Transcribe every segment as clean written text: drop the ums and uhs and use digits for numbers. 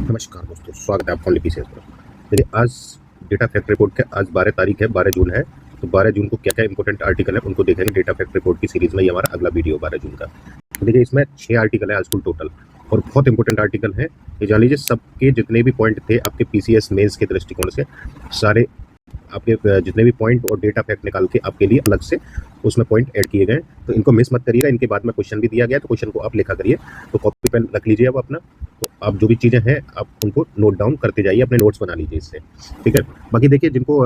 नमस्कार दोस्तों, स्वागत है आपका लिपि पर। देखिए, आज डेटा फैक्ट रिपोर्ट के आज 12 तारीख है, 12 जून है। तो 12 जून को क्या-क्या इंपॉर्टेंट आर्टिकल है उनको देखेंगे डेटा फैक्ट रिपोर्ट की सीरीज में। ये हमारा अगला वीडियो 12 जून का। तो देखिए, इसमें 6 आर्टिकल है आज कुल टोटल और बहुत इंपॉर्टेंट आर्टिकल है। ये जान लीजिए, सबके जितने भी पॉइंट थे आपके पीसीएस मेंस के दृष्टिकोण से, सारे आपके जितने भी पॉइंट और डेटा फैक्ट निकाल के आपके लिए अलग से उसमें पॉइंट ऐड किए गए। तो इनको मिस मत करिएगा। इनके बाद में क्वेश्चन भी दिया गया, तो क्वेश्चन को आप लिखा करिए। तो कॉपी पेन रख लीजिए अब अपना। तो आप जो भी चीज़ें हैं आप उनको नोट डाउन करते जाइए, अपने नोट्स बना लीजिए इससे, ठीक है। बाकी देखिए, जिनको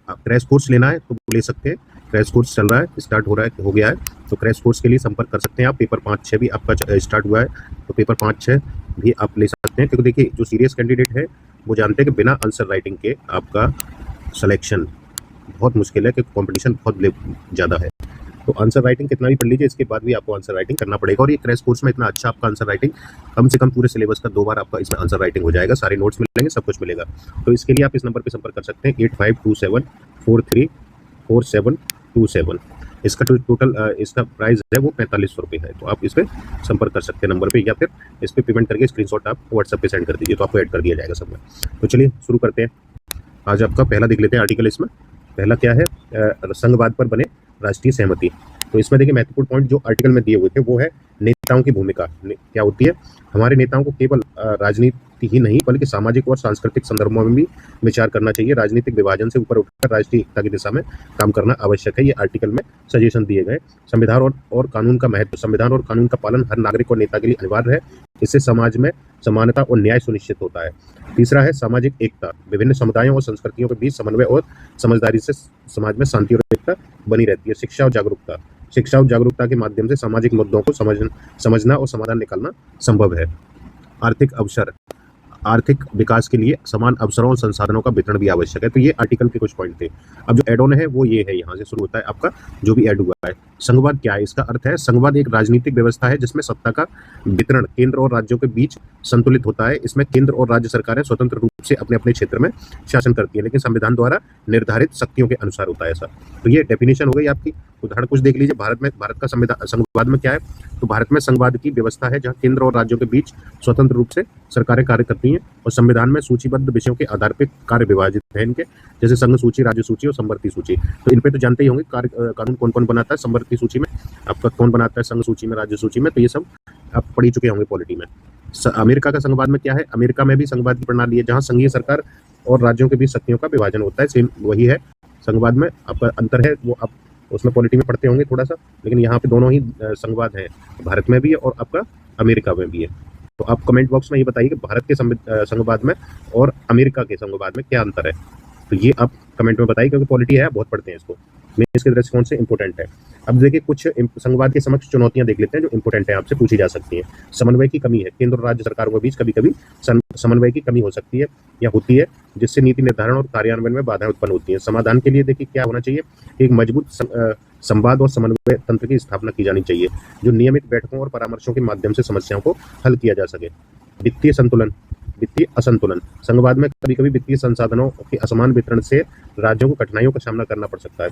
क्रैश कोर्स लेना है तो वो ले सकते हैं। क्रैश कोर्स चल रहा है, स्टार्ट हो रहा है, हो गया है। तो क्रैश कोर्स के लिए संपर्क कर सकते हैं आप। पेपर 5-6 भी आपका स्टार्ट हुआ है, तो पेपर 5-6 भी आप ले सकते हैं। क्योंकि देखिए, जो सीरियस कैंडिडेट है वो जानते हैं कि बिना आंसर राइटिंग के आपका सिलेक्शन बहुत मुश्किल है, क्योंकि कंपटीशन बहुत ज़्यादा है। तो आंसर राइटिंग कितना भी पढ़ लीजिए, इसके बाद भी आपको आंसर राइटिंग करना पड़ेगा। और ये क्रैश कोर्स में इतना अच्छा आपका आंसर राइटिंग, कम से कम पूरे सिलेबस का 2 बार आपका इसमें आंसर राइटिंग हो जाएगा। सारे नोट्स मिलेंगे, सब कुछ मिलेगा। तो इसके लिए आप इस नंबर पर संपर्क कर सकते हैं 8527434727। इसका टोटल इसका प्राइस है वो 4500 रुपये है। तो आप इस पर संपर्क कर सकते हैं नंबर पे, या फिर इस पर पेमेंट करके स्क्रीनशॉट आप व्हाट्सएप पे सेंड कर दीजिए, तो आपको ऐड कर दिया जाएगा सब में। तो चलिए शुरू करते हैं। आज आपका पहला देख लेते हैं आर्टिकल। इसमें पहला क्या है, संघवाद पर बने राष्ट्रीय सहमति। तो इसमें देखिए, महत्वपूर्ण पॉइंट जो आर्टिकल में दिए हुए थे वो है नेताओं की भूमिका क्या होती है। हमारे नेताओं को केवल राजनीति ही नहीं बल्कि सामाजिक और सांस्कृतिक संदर्भों में भी विचार करना चाहिए। राजनीतिक विभाजन से ऊपर उठकर राष्ट्रीय एकता की दिशा में काम करना आवश्यक है। ये आर्टिकल में सजेशन दिए गए। संविधान और कानून का महत्व। संविधान और कानून का पालन हर नागरिक और नेता के लिए अनिवार्य है। इससे समाज में समानता और न्याय सुनिश्चित होता है। तीसरा है सामाजिक एकता। विभिन्न समुदायों और संस्कृतियों के बीच समन्वय और समझदारी से समाज में शांति और एकता बनी रहती है। शिक्षा और जागरूकता। शिक्षा और जागरूकता के माध्यम से सामाजिक मुद्दों को समझना और समाधान निकालना संभव है। आर्थिक अवसर। आर्थिक विकास के लिए समान अवसरों और संसाधनों का वितरण भी आवश्यक है। तो ये आर्टिकल के कुछ पॉइंट थे। अब जो एड ऑन है वो ये है, यहाँ से शुरू होता है आपका जो भी ऐड हुआ है। संघवाद क्या है, इसका अर्थ है संघवाद एक राजनीतिक व्यवस्था है जिसमें सत्ता का वितरण केंद्र और राज्यों के बीच संतुलित होता है। इसमें केंद्र और राज्य सरकारें स्वतंत्र रूप से अपने अपने क्षेत्र में शासन करती है, लेकिन संविधान द्वारा निर्धारित शक्तियों के अनुसार होता है ऐसा। तो ये डेफिनेशन हो गई आपकी। उदाहरण कुछ देख लीजिए। भारत का संविधान संघवाद में क्या है, तो भारत में संघवाद की व्यवस्था है जहाँ केंद्र और राज्यों के बीच स्वतंत्र रूप से सरकारें कार्य करती हैं और संविधान में सूचीबद्ध विषयों के आधार पर कार्य विभाजित है इनके, जैसे संघ सूची, राज्य सूची और समवर्ती सूची। तो इन पे तो जानते ही होंगे कानून कौन कौन बनाता है। समवर्ती सूची में आपका कौन बनाता है, संघ सूची में, राज्य सूची में, तो ये सब आप पढ़ ही चुके होंगे पॉलिटी में। अमेरिका का संघवाद में क्या है, अमेरिका में भी संघवाद की प्रणाली है जहाँ संघीय सरकार और राज्यों के बीच शक्तियों का विभाजन होता है। सेम वही है संघवाद में। आपका अंतर है वो आप उसमें पॉलिटी में पढ़ते होंगे थोड़ा सा, लेकिन यहाँ पे दोनों ही संघवाद है, भारत में भी है और आपका अमेरिका में भी है। तो आप कमेंट बॉक्स में ये बताइए कि भारत के संघवाद में और अमेरिका के संघवाद में क्या अंतर है। तो ये आप कमेंट में बताइए, क्योंकि पॉलिटी है, बहुत पढ़ते हैं इसको। मैं इसके दृष्टिकोण से इंपॉर्टेंट है। अब देखिए, कुछ संघवाद के समक्ष चुनौतियां देख लेते हैं जो इंपॉर्टेंट है, आपसे पूछी जा सकती है। समन्वय की कमी है। केंद्र और राज्य सरकारों के बीच कभी कभी समन्वय की कमी हो सकती है या होती है, जिससे नीति निर्धारण और कार्यान्वयन में बाधाएं उत्पन्न होती हैं। समाधान के लिए देखिए क्या होना चाहिए, एक मजबूत संवाद और समन्वय तंत्र की स्थापना की जानी चाहिए, जो नियमित बैठकों और परामर्शों के माध्यम से समस्याओं को हल किया जा सके। वित्तीय संतुलन, वित्तीय असंतुलन। संघवाद में कभी कभी वित्तीय संसाधनों के असमान वितरण से राज्यों को कठिनाइयों का सामना करना पड़ सकता है।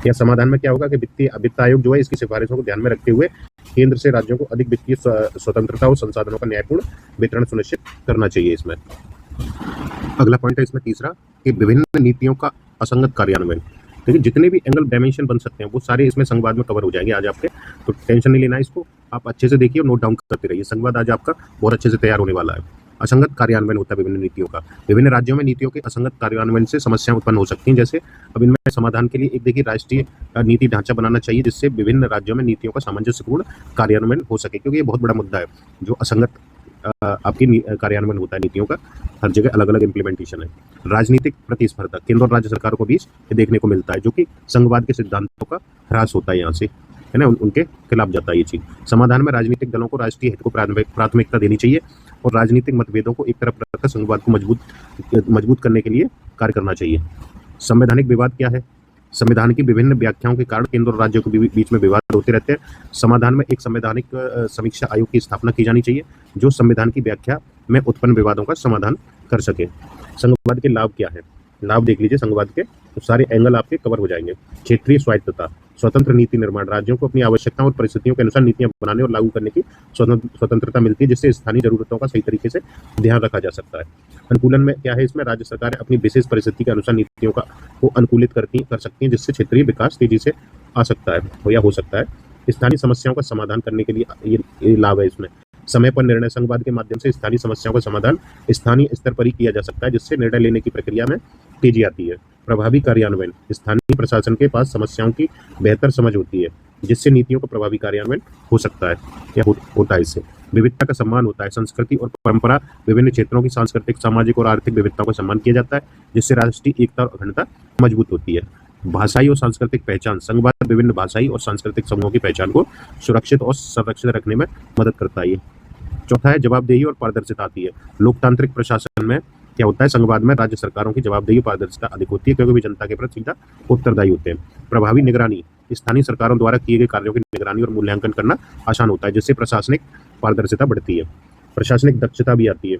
या समाधान में क्या होगा कि वित्त आयोग जो है इसकी सिफारिशों को ध्यान में रखते हुए केंद्र से राज्यों को अधिक वित्तीय स्वतंत्रता और संसाधनों का न्यायपूर्ण वितरण सुनिश्चित करना चाहिए इसमें। अगला पॉइंट है इसमें तीसरा, कि विभिन्न नीतियों का असंगत कार्यान्वयन। देखिए, जितने भी एंगल डायमेंशन बन सकते हैं वो सारे इसमें संघवाद में कवर हो जाएंगे आज आपके। तो टेंशन नहीं लेना, इसको आप अच्छे से देखिए और नोट डाउन करते रहिए। संघवाद आज आपका बहुत अच्छे से तैयार होने वाला है। असंगत कार्यान्वयन होता है विभिन्न नीतियों का। विभिन्न राज्यों में नीतियों के असंगत कार्यान्वयन से समस्याएं उत्पन्न हो सकती हैं। जैसे अब इनमें समाधान के लिए एक देखिए राष्ट्रीय नीति ढांचा बनाना चाहिए, जिससे विभिन्न राज्यों में नीतियों का सामंजस्यपूर्ण कार्यान्वयन हो सके, क्योंकि ये बहुत बड़ा मुद्दा है। जो असंगत आपकी कार्यान्वयन होता है नीतियों का, हर जगह अलग अलग इम्प्लीमेंटेशन है। राजनीतिक प्रतिस्पर्धा, केंद्र और राज्य सरकारों के बीच देखने को मिलता है, जो कि संघवाद के सिद्धांतों का ह्रास होता है यहाँ से, है ना, उनके खिलाफ जाता है ये चीज। समाधान में राजनीतिक दलों को राष्ट्रीय हित को प्राथमिकता देनी चाहिए और राजनीतिक मतभेदों को एक तरफ रखकर संघवाद को मजबूत करने के लिए कार्य करना चाहिए। संवैधानिक विवाद क्या है, संविधान की विभिन्न व्याख्याओं के कारण केंद्र और राज्यों के बीच में विवाद होते रहते हैं। समाधान में एक संवैधानिक समीक्षा आयोग की स्थापना की जानी चाहिए, जो संविधान की व्याख्या में उत्पन्न विवादों का समाधान कर सके। संघवाद के लाभ क्या है, लाभ देख लीजिए संघवाद के, तो सारे एंगल आपके कवर हो जाएंगे। क्षेत्रीय स्वायत्तता, स्वतंत्र नीति निर्माण, राज्यों को अपनी आवश्यकताओं और परिस्थितियों के अनुसार नीतियां बनाने और लागू करने की स्वतंत्रता मिलती है, जिससे स्थानीय जरूरतों का सही तरीके से ध्यान रखा जा सकता है। अनुकूलन में क्या है, इसमें राज्य सरकारें अपनी विशेष परिस्थिति के अनुसार नीतियों को अनुकूलित कर सकती हैं, जिससे क्षेत्रीय विकास तेजी से आ सकता है या हो सकता है। स्थानीय समस्याओं का समाधान करने के लिए ये लाभ है इसमें। समय पर निर्णय, संघवाद के माध्यम से स्थानीय समस्याओं का समाधान स्थानीय स्तर पर ही किया जा सकता है, जिससे निर्णय लेने की प्रक्रिया में तेजी आती है। प्रभावी कार्यान्वयन, स्थानीय प्रशासन के पास समस्याओं की बेहतर समझ होती है, जिससे नीतियों का प्रभावी कार्यान्वयन हो सकता है या होता है। इससे विविधता का सम्मान होता है, संस्कृति और परंपरा, विभिन्न क्षेत्रों की सांस्कृतिक, सामाजिक और आर्थिक विविधताओं का सम्मान किया जाता है, जिससे राष्ट्रीय एकता और अखंडता मजबूत होती है। भाषाई और सांस्कृतिक पहचान, संघवाद विभिन्न भाषाई और सांस्कृतिक समूहों की पहचान को सुरक्षित और संरक्षित रखने में मदद करता है। चौथा है जवाबदेही और पारदर्शिता आती है। लोकतांत्रिक प्रशासन में क्या होता है, संघवाद में राज्य सरकारों की जवाबदेही और पारदर्शिता अधिक होती है, क्योंकि वे जनता के प्रति सीधा उत्तरदायी होते हैं। प्रभावी निगरानी, स्थानीय सरकारों द्वारा किए गए कार्यों की निगरानी और मूल्यांकन करना आसान होता है, जिससे प्रशासनिक पारदर्शिता बढ़ती है। प्रशासनिक दक्षता भी आती है,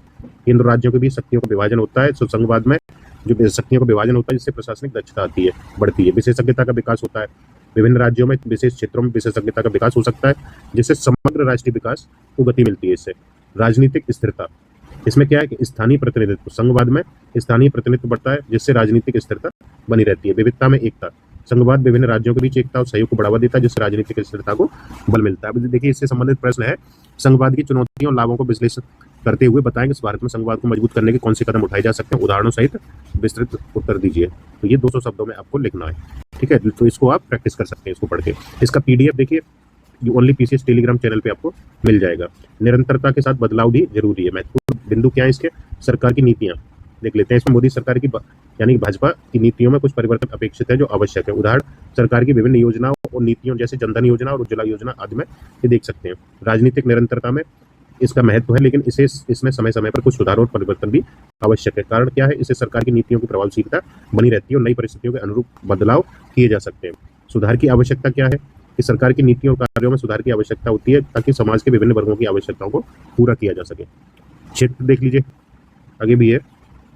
केंद्र राज्यों के बीच शक्तियों का विभाजन होता है, तो संघवाद में जो शक्तियों का विभाजन होता है, जिससे प्रशासनिक दक्षता आती है, बढ़ती है। विशेषज्ञता का विकास होता है, विभिन्न राज्यों में विशेष क्षेत्रों में विशेषज्ञता का विकास हो सकता है, जिससे समग्र राष्ट्रीय विकास को गति मिलती है। इससे राजनीतिक स्थिरता, इसमें क्या है कि स्थानीय प्रतिनिधित्व, संघवाद में स्थानीय प्रतिनिधित्व बढ़ता है, जिससे राजनीतिक स्थिरता बनी रहती है। विविधता में एकता, संघवाद विभिन्न राज्यों के बीच एकता और सहयोग को बढ़ावा देता है, जिससे राजनीतिक स्थिरता को बल मिलता है। देखिए, इससे संबंधित प्रश्न है, संघवाद की चुनौतियों और लाभों को विश्लेषण करते हुए बताएं कि भारत में संघवाद को मजबूत करने के कौन से कदम उठाए जा सकते हैं, उदाहरणों सहित विस्तृत उत्तर दीजिए। तो ये 200 शब्दों में आपको लिखना है, ठीक है। तो इसको आप प्रैक्टिस कर सकते हैं, इसको पढ़ के। इसका PDF देखिए, ओनली PCS टेलीग्राम चैनल पे आपको मिल जाएगा। निरंतरता के साथ बदलाव भी जरूरी है। महत्वपूर्ण बिंदु क्या है इसके, सरकार की नीतियां देख लेते हैं। इसमें मोदी सरकार की यानी भाजपा की नीतियों में कुछ परिवर्तन अपेक्षित है जो आवश्यक है। उदाहरण सरकार की विभिन्न योजनाओं और नीतियों, जैसे जनधन योजना और उज्ज्वला योजना आदि में ये देख सकते हैं। राजनीतिक निरंतरता में इसका महत्व है, लेकिन इसमें समय समय पर कुछ सुधार और परिवर्तन भी आवश्यक है। कारण क्या है, इससे सरकार की नीतियों की प्रभावशीलता बनी रहती है और नई परिस्थितियों के अनुरूप बदलाव किए जा सकते हैं। सुधार की आवश्यकता क्या है कि सरकार की नीतियों और कार्यों में सुधार की आवश्यकता होती है, ताकि समाज के विभिन्न वर्गों की आवश्यकताओं को पूरा किया जा सके। क्षेत्र देख लीजिए, आगे भी है,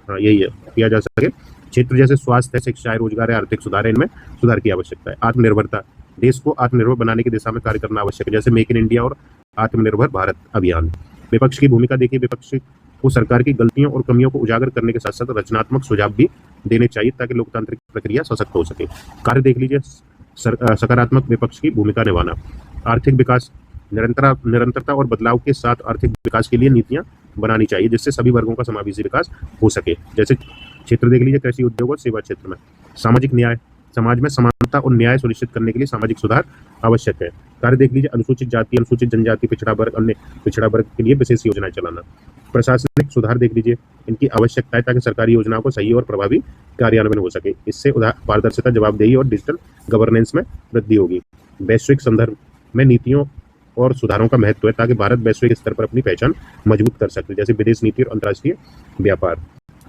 हाँ यही है, किया जा सके। क्षेत्र जैसे स्वास्थ्य है, शिक्षा है, रोजगार है, आर्थिक सुधार है, इनमें सुधार की आवश्यकता है। आत्मनिर्भरता, देश को आत्मनिर्भर बनाने की दिशा में कार्य करना आवश्यक है, जैसे मेक इन इंडिया और आत्मनिर्भर भारत अभियान। विपक्ष की भूमिका देखिए, विपक्ष को सरकार की गलतियों और कमियों को उजागर करने के साथ साथ रचनात्मक सुझाव भी देने चाहिए, ताकि लोकतांत्रिक प्रक्रिया सशक्त हो सके। कार्य देख लीजिए, सकारात्मक विपक्ष की भूमिका निभाना। आर्थिक विकास, निरंतरता और बदलाव के साथ आर्थिक विकास के लिए नीतियां बनानी चाहिए, जिससे सभी वर्गों का समावेशी विकास हो सके। जैसे क्षेत्र देख लीजिए, कृषि, उद्योग और सेवा क्षेत्र में। सामाजिक न्याय, समाज में समानता और न्याय सुनिश्चित करने के लिए सामाजिक सुधार आवश्यक है। कार्य देख लीजिए, अनुसूचित जाति, अनुसूचित जनजाति, पिछड़ा वर्ग, अन्य पिछड़ा वर्ग के लिए विशेष योजनाएं चलाना। प्रशासनिक सुधार देख लीजिए, इनकी आवश्यकता है ताकि सरकारी योजनाओं को सही और प्रभावी कार्यान्वयन हो सके। इससे पारदर्शिता, जवाबदेही और डिजिटल गवर्नेंस में वृद्धि होगी। वैश्विक संदर्भ में नीतियों और सुधारों का महत्व है, ताकि भारत वैश्विक स्तर पर अपनी पहचान मजबूत कर सके, जैसे विदेश नीति और अंतर्राष्ट्रीय व्यापार।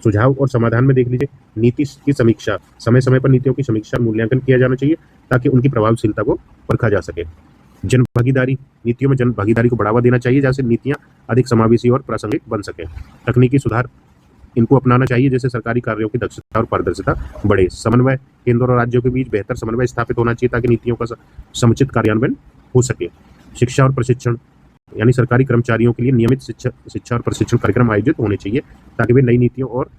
सुझाव और समाधान में देख लीजिए, नीति की समीक्षा, समय समय पर नीतियों की समीक्षा और मूल्यांकन किया जाना चाहिए, ताकि उनकी प्रभावशीलता को परखा जा सके। जन भागीदारी, नीतियों में जन भागीदारी को बढ़ावा देना चाहिए, जैसे नीतियां अधिक समावेशी और प्रासंगिक बन सके। तकनीकी सुधार, इनको अपनाना चाहिए, जैसे सरकारी कार्यों की दक्षता और पारदर्शिता बढ़े। समन्वय, केंद्र और राज्यों के बीच बेहतर समन्वय स्थापित होना चाहिए, ताकि नीतियों का समुचित कार्यान्वयन हो सके। शिक्षा और प्रशिक्षण, यानी सरकारी कर्मचारियों के लिए नियमित शिक्षा और प्रशिक्षण कार्यक्रम आयोजित होने चाहिए, ताकि वे नई नीतियों और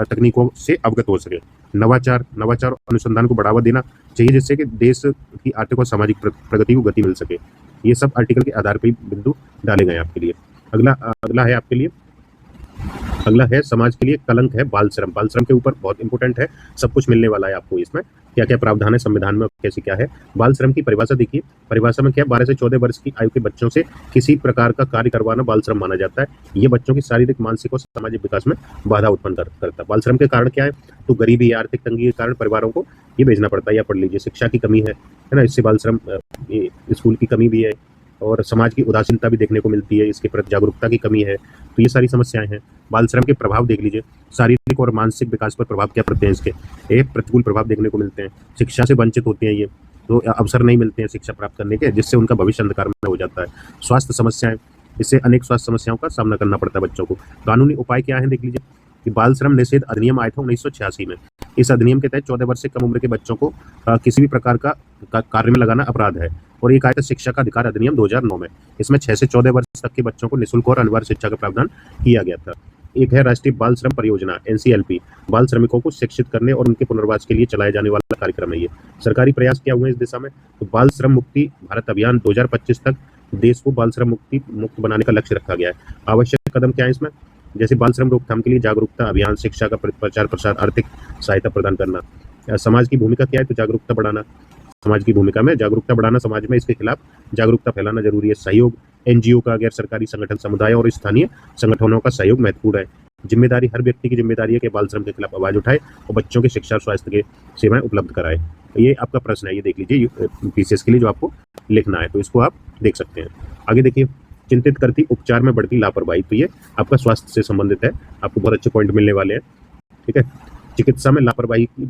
तकनीकों से अवगत हो सके। नवाचार और अनुसंधान को बढ़ावा देना चाहिए, जिससे कि देश की आर्थिक और सामाजिक प्रगति को गति मिल सके। ये सब आर्टिकल के आधार पर बिंदु डाले गए आपके लिए। अगला है आपके लिए, अगला है समाज के लिए कलंक है बाल श्रम। बाल श्रम के ऊपर बहुत इंपॉर्टेंट है, सब कुछ मिलने वाला है आपको। इसमें क्या क्या प्रावधान है संविधान में, कैसे क्या है। बाल श्रम की परिभाषा देखिए, परिभाषा में क्या, 12 से 14 वर्ष की आयु के बच्चों से किसी प्रकार का कार्य करवाना बाल श्रम माना जाता है। ये बच्चों की शारीरिक, मानसिक और सामाजिक विकास में बाधा उत्पन्न करता है। बाल श्रम के कारण क्या है, तो गरीबी, आर्थिक तंगी के कारण परिवारों को ये भेजना पड़ता है। या पढ़ लीजिए, शिक्षा की कमी है ना, इससे बाल श्रम, स्कूल की कमी भी है, और समाज की उदासीनता भी देखने को मिलती है, इसके प्रति जागरूकता की कमी है। तो ये सारी समस्याएं हैं। बाल श्रम के प्रभाव देख लीजिए, शारीरिक और मानसिक विकास पर प्रभाव क्या पड़ते हैं इसके, एक प्रतिकूल प्रभाव देखने को मिलते हैं। शिक्षा से वंचित होते हैं ये, तो अवसर नहीं मिलते हैं शिक्षा प्राप्त करने के, जिससे उनका भविष्य अंधकार में हो जाता है। स्वास्थ्य समस्याएं, इससे अनेक स्वास्थ्य समस्याओं का सामना करना पड़ता है बच्चों को। कानूनी उपाय क्या है देख लीजिए, कि बाल श्रम निषेध अधिनियम आया था 1986 में, इस अधिनियम के तहत 14 वर्ष से कम उम्र के बच्चों को किसी भी प्रकार का कार्य में लगाना अपराध है। और एक आया था शिक्षा का अधिकार अधिनियम 2009 में। इसमें 6 से 14 वर्ष तक के बच्चों को निःशुल्क और अनिवार्य शिक्षा का प्रावधान किया गया था। एक है राष्ट्रीय बाल श्रम परियोजना NCLP, बाल श्रमिकों को शिक्षित करने और उनके पुनर्वास के लिए चलाए जाने वाला कार्यक्रम है ये। सरकारी प्रयास क्या हुए इस दिशा में? तो बाल श्रम मुक्ति भारत अभियान 2025 तक देश को बाल श्रम मुक्त बनाने का लक्ष्य रखा गया है। आवश्यक कदम क्या है इसमें? जैसे बाल श्रम रोकथाम के लिए जागरूकता अभियान, शिक्षा का प्रचार प्रसार, आर्थिक सहायता प्रदान करना। समाज की भूमिका क्या है? तो जागरूकता बढ़ाना। समाज की भूमिका में जागरूकता बढ़ाना, समाज में इसके खिलाफ जागरूकता फैलाना जरूरी है। सहयोग NGO का, गैर सरकारी संगठन, समुदाय और स्थानीय संगठनों का सहयोग महत्वपूर्ण है। जिम्मेदारी, हर व्यक्ति की जिम्मेदारी है कि बाल श्रम के खिलाफ आवाज उठाए और बच्चों के शिक्षा और स्वास्थ्य के सेवाएं उपलब्ध कराए। ये आपका प्रश्न है, ये देख लीजिए PCS के लिए जो आपको लिखना है, तो इसको आप देख सकते हैं। आगे देखिए, चिंतित करती उपचार में बढ़ती लापरवाही। तो ये आपका स्वास्थ्य से संबंधित है, आपको बहुत अच्छे पॉइंट मिलने वाले हैं। ठीक है, चिकित्सा में लापरवाही की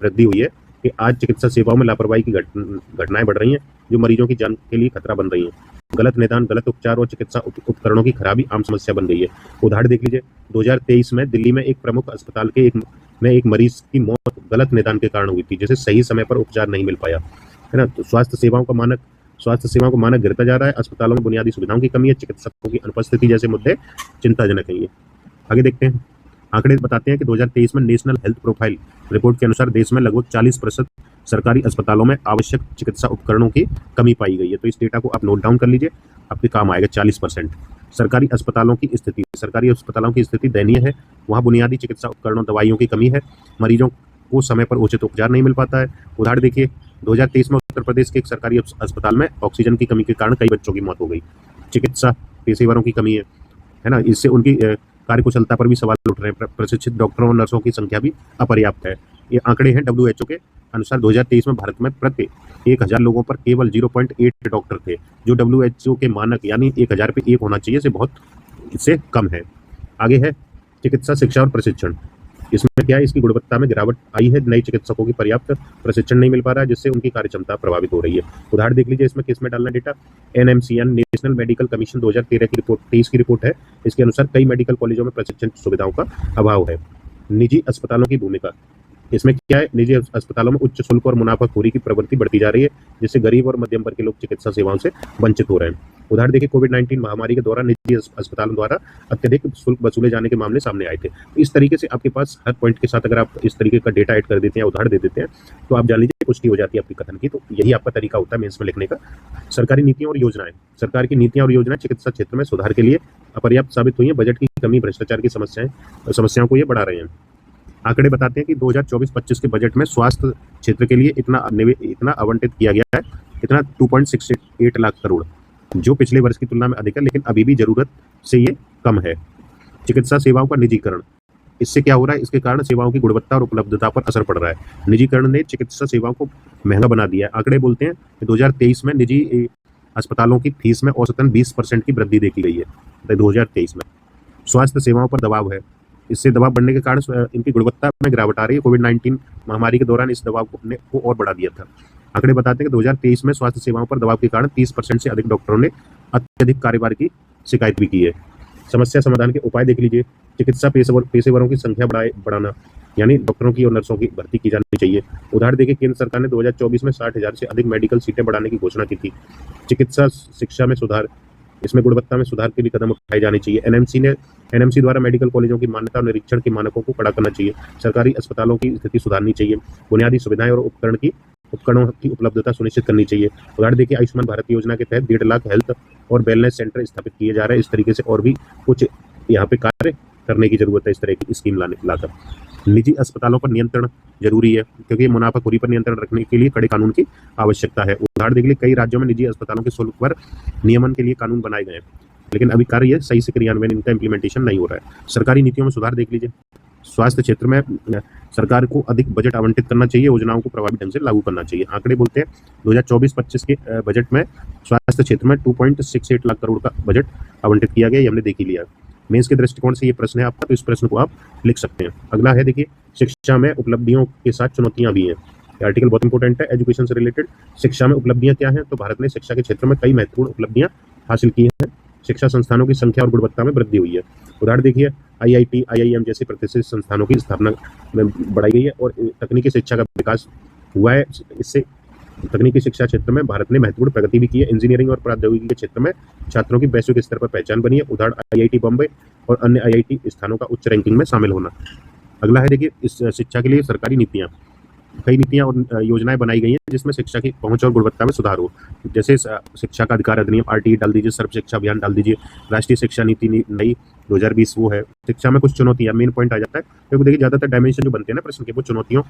वृद्धि हुई है कि आज चिकित्सा सेवाओं में लापरवाही की घटनाएं बढ़ रही हैं जो मरीजों की जान के लिए खतरा बन रही हैं। गलत निदान, गलत उपचार और चिकित्सा उपकरणों की खराबी आम समस्या बन गई है। उदाहरण देख लीजिए, 2023 में दिल्ली में एक प्रमुख अस्पताल के एक मरीज की मौत गलत निदान के कारण हुई थी, जिसे सही समय पर उपचार नहीं मिल पाया, है ना। तो स्वास्थ्य सेवाओं का मानक गिरता जा रहा है। अस्पतालों में बुनियादी सुविधाओं की कमी है, चिकित्सकों की अनुपस्थिति जैसे मुद्दे चिंताजनक है। ये आगे देखते हैं। आंकड़े बताते हैं कि 2023 में नेशनल हेल्थ प्रोफाइल रिपोर्ट के अनुसार देश में लगभग 40% सरकारी अस्पतालों में आवश्यक चिकित्सा उपकरणों की कमी पाई गई है। तो इस डेटा को आप नोट डाउन कर लीजिए, आपके काम आएगा। 40% सरकारी अस्पतालों की स्थिति दयनीय है। वहाँ बुनियादी चिकित्सा उपकरणों, दवाइयों की कमी है, मरीजों को समय पर उचित उपचार नहीं मिल पाता है। उदाहरण देखिए, 2023 में उत्तर प्रदेश के एक सरकारी अस्पताल में ऑक्सीजन की कमी के कारण कई बच्चों की मौत हो गई। चिकित्सा पेशेवरों की कमी है ना, इससे उनकी कार्यकुशलता पर भी सवाल उठ रहे हैं। प्रशिक्षित डॉक्टरों और नर्सों की संख्या भी अपर्याप्त है। ये आंकड़े हैं WHO के अनुसार 2023 में भारत में प्रति 1000 लोगों पर केवल 0.8 डॉक्टर थे, जो WHO के मानक यानी 1000 पे 1 होना चाहिए से बहुत इससे कम है। आगे है चिकित्सा शिक्षा और प्रशिक्षण। इसमें क्या है, इसकी गुणवत्ता में गिरावट आई है। नए चिकित्सकों की पर्याप्त प्रशिक्षण नहीं मिल पा रहा है, जिससे उनकी कार्यक्षमता प्रभावित हो रही है। उदाहरण देख लीजिए, इसमें किस में डालना data? NMCN national medical commission 2023 की रिपोर्ट है। इसके अनुसार कई मेडिकल कॉलेजों में प्रशिक्षण सुविधाओं का अभाव है। निजी अस्पतालों की भूमिका, इसमें क्या है, निजी अस्पतालों में उच्च शुल्क और मुनाफाखोरी की प्रवृत्ति बढ़ती जा रही है, जिससे गरीब और मध्यम वर्ग के लोग चिकित्सा सेवाओं से वंचित हो रहे हैं। उदाहरण देखिए, कोविड-19 महामारी के दौरान निजी अस्पतालों द्वारा अत्यधिक शुल्क वसूले जाने के मामले सामने आए थे। इस तरीके से आपके पास हर पॉइंट के साथ अगर आप इस तरीके का डेटा ऐड कर देते हैं, उदाहरण दे देते हैं, तो आप जान लीजिए पुष्टि हो जाती है आपकी कथन की। तो यही आपका तरीका होता है मेंस में लिखने का। सरकारी नीतियां और योजनाएं, सरकार की नीतियां और योजनाएं चिकित्सा क्षेत्र में सुधार के लिए अपर्याप्त साबित हुई है। बजट की कमी, भ्रष्टाचार की समस्याओं को ये बढ़ा रहे हैं। आंकड़े बताते हैं कि 2024-25 के बजट में स्वास्थ्य क्षेत्र के लिए इतना आवंटित किया गया है, इतना 2.68 लाख करोड़, जो पिछले वर्ष की तुलना में अधिक है, लेकिन अभी भी जरूरत से ये कम है। चिकित्सा सेवाओं का निजीकरण, इससे क्या हो रहा है, इसके कारण सेवाओं की गुणवत्ता और उपलब्धता पर असर पड़ रहा है। निजीकरण ने चिकित्सा सेवाओं को महंगा बना दिया है। आंकड़े बोलते हैं कि 2023 में निजी अस्पतालों की फीस में औसतन 20% की वृद्धि देखी गई है 2023 में। स्वास्थ्य सेवाओं पर दबाव है, इससे दबाव बढ़ने के कारण इनकी गुणवत्ता में गिरावट आ रही है। कोविड-19 महामारी के दौरान इस दबाव को और बढ़ा दिया था। आंकड़े बताते हैं कि 2023 में स्वास्थ्य सेवाओं पर दबाव के कारण 30% से अधिक डॉक्टरों ने अत्यधिक कार्यभार की शिकायत भी की है। समस्या समाधान के उपाय देख लीजिए। चिकित्सा पेशेवरों की संख्या बढ़ाना, यानी डॉक्टरों की और नर्सों की भर्ती की जानी चाहिए। उदाहरण देखिए, केंद्र सरकार ने 2024 में 60,000 से अधिक मेडिकल सीटें बढ़ाने की घोषणा की थी। चिकित्सा शिक्षा में सुधार, इसमें गुणवत्ता में सुधार के भी कदम उठाए जाने चाहिए। NMC द्वारा मेडिकल कॉलेजों की मान्यता और निरीक्षण के मानकों को कड़ा करना चाहिए। सरकारी अस्पतालों की स्थिति सुधारनी चाहिए। बुनियादी सुविधाएं और उपकरणों की उपलब्धता सुनिश्चित करनी चाहिए। उदाहरण देखिए, आयुष्मान भारत योजना के तहत 1.5 लाख हेल्थ और वेलनेस सेंटर स्थापित किए जा रहे हैं। इस तरीके से और भी कुछ यहाँ पे कार्य करने की जरूरत है, इस तरह की स्कीम लाकर। निजी अस्पतालों पर नियंत्रण जरूरी है, क्योंकि मुनाफाखोरी पर नियंत्रण रखने के लिए कड़े कानून की आवश्यकता है। उदाहरण देखिए, कई राज्यों में निजी अस्पतालों के शुल्क पर नियमन के लिए कानून बनाए गए हैं, लेकिन अभी कार्य सही से क्रियान्वयन, इनका इम्प्लीमेंटेशन नहीं हो रहा है। सरकारी नीतियों में सुधार देख लीजिए। स्वास्थ्य क्षेत्र में सरकार को अधिक बजट आवंटित करना चाहिए, योजनाओं को प्रभावी ढंग से लागू करना चाहिए। आंकड़े बोलते हैं 2024-25 के बजट में स्वास्थ्य क्षेत्र में 2.68 लाख करोड़ का बजट आवंटित किया गया, ये हमने देख ही लिया। मेंस के दृष्टिकोण से ये प्रश्न है आपका, तो इस प्रश्न को आप लिख सकते हैं। अगला है देखिए, शिक्षा में उपलब्धियों के साथ चुनौतियां भी हैं। आर्टिकल बहुत इंपॉर्टेंट है, एजुकेशन से रिलेटेड। शिक्षा में उपलब्धियां क्या हैं, तो भारत ने शिक्षा के क्षेत्र में कई महत्वपूर्ण उपलब्धियां हासिल की हैं। शिक्षा संस्थानों की संख्या और गुणवत्ता में वृद्धि हुई है। उदाहरण देखिए, IIT, IIM जैसे प्रतिष्ठित संस्थानों की स्थापना में बढ़ाई गई है और तकनीकी शिक्षा का विकास हुआ है। इससे तकनीकी शिक्षा क्षेत्र में भारत ने महत्वपूर्ण प्रगति भी की है। इंजीनियरिंग और प्रौद्योगिकी के क्षेत्र में छात्रों की वैश्विक स्तर पर पहचान बनी है। उदाहरण IIT बॉम्बे और अन्य IIT स्थानों का उच्च रैंकिंग में शामिल होना। अगला है देखिए, इस शिक्षा के लिए सरकारी नीतियाँ, कई नीतियाँ और योजनाएं बनाई गई हैं जिसमें शिक्षा की पहुंच और गुणवत्ता में सुधार हो। जैसे शिक्षा का अधिकार अधिनियम RTE डाल दीजिए, सर्व शिक्षा अभियान डाल दीजिए, राष्ट्रीय शिक्षा नीति नई 2020 वो है। शिक्षा में कुछ चुनौतियाँ, मेन पॉइंट आ जाता है, क्योंकि देखिए ज़्यादातर डायमेंशन जो बनते हैं ना प्रश्न के, वो चुनौतियों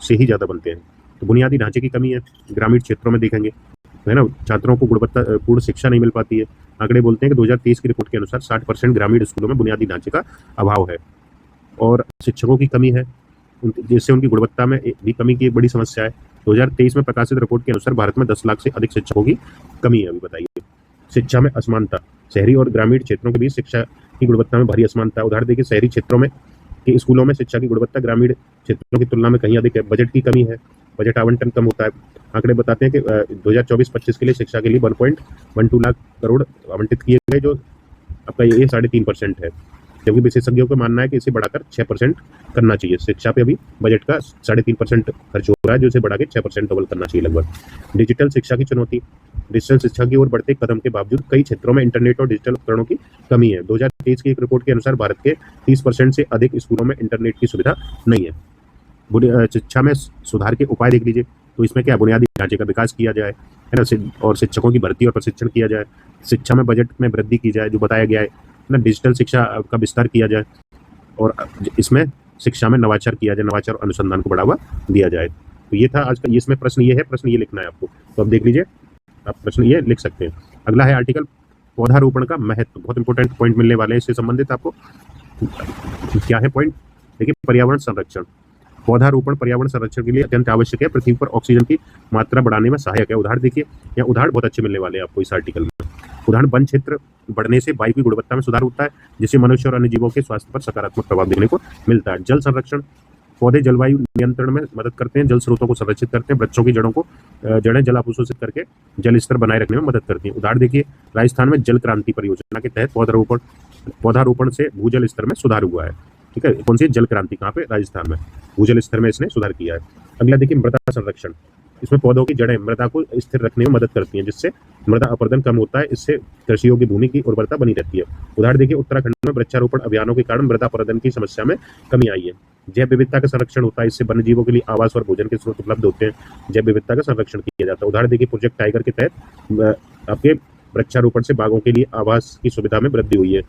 से ही ज़्यादा बनते हैं। तो बुनियादी ढांचे की कमी है, ग्रामीण क्षेत्रों में देखेंगे, है ना, छात्रों को गुणवत्तापूर्ण शिक्षा नहीं मिल पाती है। आंकड़े बोलते हैं कि 2023 की रिपोर्ट के अनुसार 60% ग्रामीण स्कूलों में बुनियादी ढांचे का अभाव है और शिक्षकों की कमी है, जिससे उनकी गुणवत्ता में भी कमी की एक बड़ी समस्या है। 2023 में प्रकाशित रिपोर्ट के अनुसार भारत में 10 लाख से अधिक शिक्षकों की कमी है। अभी बताइए, शिक्षा में असमानता, शहरी और ग्रामीण क्षेत्रों के बीच शिक्षा की गुणवत्ता में भारी असमानता है। उदाहरण देखिए, शहरी क्षेत्रों में के स्कूलों में शिक्षा की गुणवत्ता ग्रामीण क्षेत्रों की तुलना में कहीं अधिक है। बजट की कमी है, बजट आवंटन कम होता है। आंकड़े बताते हैं कि 2024-25 के लिए शिक्षा के लिए 1.12 लाख करोड़ आवंटित किए गए, जो आपका ये 3.5% है, जबकि विशेषज्ञों का मानना है कि इसे बढ़ाकर 6% करना चाहिए। शिक्षा पे अभी बजट का 3.5% खर्च हो रहा है, जो इसे बढ़ा के 6% डबल करना चाहिए लगभग। डिजिटल शिक्षा की चुनौती, डिजिटल शिक्षा की ओर बढ़ते कदम के बावजूद कई क्षेत्रों में इंटरनेट और डिजिटल उपकरणों की कमी है। 2023 की एक रिपोर्ट के अनुसार भारत के 30% से अधिक स्कूलों में इंटरनेट की सुविधा नहीं है। शिक्षा में सुधार के उपाय देख लीजिए, तो इसमें क्या, बुनियादी ढांचे का विकास किया जाए, है ना, और शिक्षकों की भर्ती और प्रशिक्षण किया जाए। शिक्षा में बजट में वृद्धि की जाए, जो बताया गया है ना, डिजिटल शिक्षा का विस्तार किया जाए और इसमें शिक्षा में नवाचार किया जाए, नवाचार और अनुसंधान को बढ़ावा दिया जाए। तो ये था आज का, इसमें प्रश्न ये है, प्रश्न ये लिखना है आपको, तो अब देख लीजिए, आप प्रश्न ये लिख सकते हैं। अगला है आर्टिकल पौधारोपण का महत्व, बहुत इंपॉर्टेंट पॉइंट मिलने वाले हैं इससे संबंधित आपको। क्या है पॉइंट, देखिए, पर्यावरण संरक्षण। पौधारोपण पर्यावरण संरक्षण के लिए अत्यंत आवश्यक है, पृथ्वी पर ऑक्सीजन की मात्रा बढ़ाने में सहायक है। उदाहरण देखिए, यहाँ उदाहरण बहुत अच्छे मिलने वाले हैं आपको इस आर्टिकल में। उदाहरण, वन क्षेत्र बढ़ने से वायु की गुणवत्ता में सुधार होता है, जिससे मनुष्य और अन्य जीवों के स्वास्थ्य पर सकारात्मक प्रभाव देखने को मिलता है। जल संरक्षण, पौधे जलवायु नियंत्रण में मदद करते हैं, जल स्रोतों को संरक्षित करते हैं, वृक्षों की जड़ें जल अवशोषित करके जल स्तर बनाए रखने में मदद करती हैं। उदाहरण देखिए, राजस्थान में जल क्रांति परियोजना के तहत पौधारोपण से भूजल स्तर में सुधार हुआ है। ठीक है, कौन सी जल क्रांति, कहाँ पे, राजस्थान में भूजल स्तर में इसने सुधार किया है। अगला देखिए, मृदा संरक्षण। इसमें पौधों की जड़ें मृदा को स्थिर रखने में मदद करती हैं, जिससे मृदा अपरदन कम होता है, इससे कृषि योग्य भूमि की उर्वरता बनी रहती है। उदाहरण देखिए, उत्तराखंड में वृक्षारोपण अभियानों के कारण मृदा अपरदन की समस्या में कमी आई है। जैव विविधता का संरक्षण होता है, इससे वन्य जीवों के लिए आवास और भोजन के स्रोत उपलब्ध होते हैं, जैव विविधता का संरक्षण किया जाता है। उदाहरण देखिए, प्रोजेक्ट टाइगर के तहत आपके वृक्षारोपण से बाघों के लिए आवास की सुविधा में वृद्धि हुई है।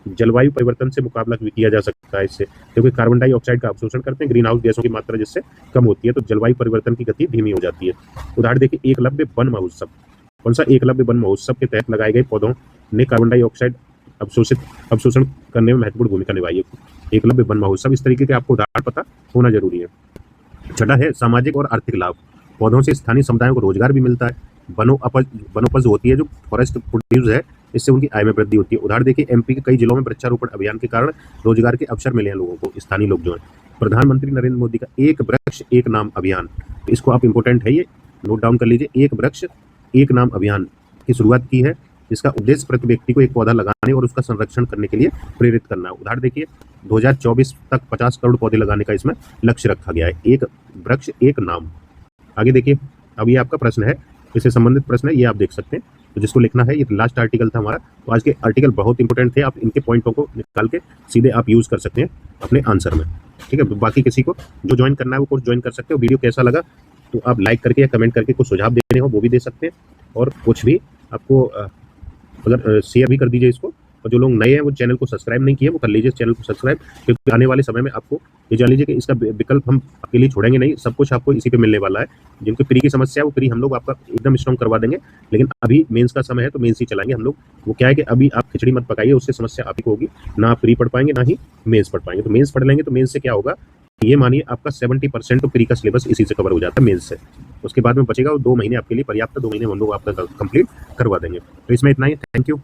जलवायु परिवर्तन से मुकाबला भी किया जा सकता है इससे, क्योंकि कार्बन डाइऑक्साइड का अवशोषण करते हैं, ग्रीन हाउस गैसों की मात्रा जिससे कम होती है, तो जलवायु परिवर्तन की गति धीमी हो जाती है। उदाहरण देखिए, एकलव्य वन महोत्सव। कौन सा, एकलव्य वन महोत्सव के तहत लगाए गए पौधों ने कार्बन डाइऑक्साइड अवशोषण करने में महत्वपूर्ण भूमिका निभाई है। एकलव्य वन महोत्सव, इस तरीके के आपको उदाहरण पता होना जरूरी है। छठा है सामाजिक और आर्थिक लाभ। पौधों से स्थानीय समुदायों को रोजगार भी मिलता है। वनोपज होती है जो फॉरेस्ट प्रोड्यूस है, इससे उनकी आय में वृद्धि होती है। उदाहरण देखिए, MP के कई जिलों में वृक्षारोपण अभियान के कारण रोजगार के अवसर मिले हैं लोगों को, स्थानीय लोग जो हैं। प्रधानमंत्री नरेंद्र मोदी का एक वृक्ष एक नाम अभियान, इसको आप इंपॉर्टेंट है, ये नोट डाउन कर लीजिए। एक वृक्ष एक नाम अभियान की शुरुआत की है, इसका उद्देश्य प्रति व्यक्ति को एक पौधा लगाने और उसका संरक्षण करने के लिए प्रेरित करना है। उदाहरण देखिए, 2024 तक 50 करोड़ पौधे लगाने का इसमें लक्ष्य रखा गया है। एक वृक्ष एक नाम। आगे देखिए, अब ये आपका प्रश्न है, इससे संबंधित प्रश्न है, ये आप देख सकते हैं, तो जिसको लिखना है, ये लास्ट आर्टिकल था हमारा। तो आज के आर्टिकल बहुत इंपॉर्टेंट थे, आप इनके पॉइंटों को निकाल के सीधे आप यूज कर सकते हैं अपने आंसर में। ठीक है, तो बाकी किसी को जो ज्वाइन करना है वो कोर्स ज्वाइन कर सकते हो। वीडियो कैसा लगा तो आप लाइक करके या कमेंट करके कुछ सुझाव देने हो वो भी दे सकते हैं, और कुछ भी आपको अगर शेयर भी कर दीजिए इसको। और जो लोग नए हैं वो चैनल को सब्सक्राइब नहीं किए, वो कर लीजिए चैनल को सब्सक्राइब, क्योंकि आने वाले समय में आपको ये जान लीजिए कि इसका विकल्प हम आपके लिए छोड़ेंगे नहीं, सब कुछ आपको इसी पे मिलने वाला है। जिनको प्री की समस्या है वो प्री हम लोग आपका एकदम स्ट्रॉन्ग करवा देंगे, लेकिन अभी मेंस का समय है तो मेंस ही चलाएंगे हम लोग। वो क्या है कि अभी आप खिचड़ी मत पकाइए, उससे समस्या आप ही को होगी, ना आप प्री पढ़ पाएंगे ना ही मेंस पढ़ पाएंगे। तो मेंस पढ़ लेंगे तो मेंस से क्या होगा, ये मानिए आपका 70% तो प्री का सिलेबस इसी से कवर हो जाता है मेंस से। उसके बाद में बचेगा वो 2 महीने आपके लिए पर्याप्त, 2 महीने हम लोग आपका कंप्लीट करवा देंगे। तो इसमें इतना ही, थैंक यू।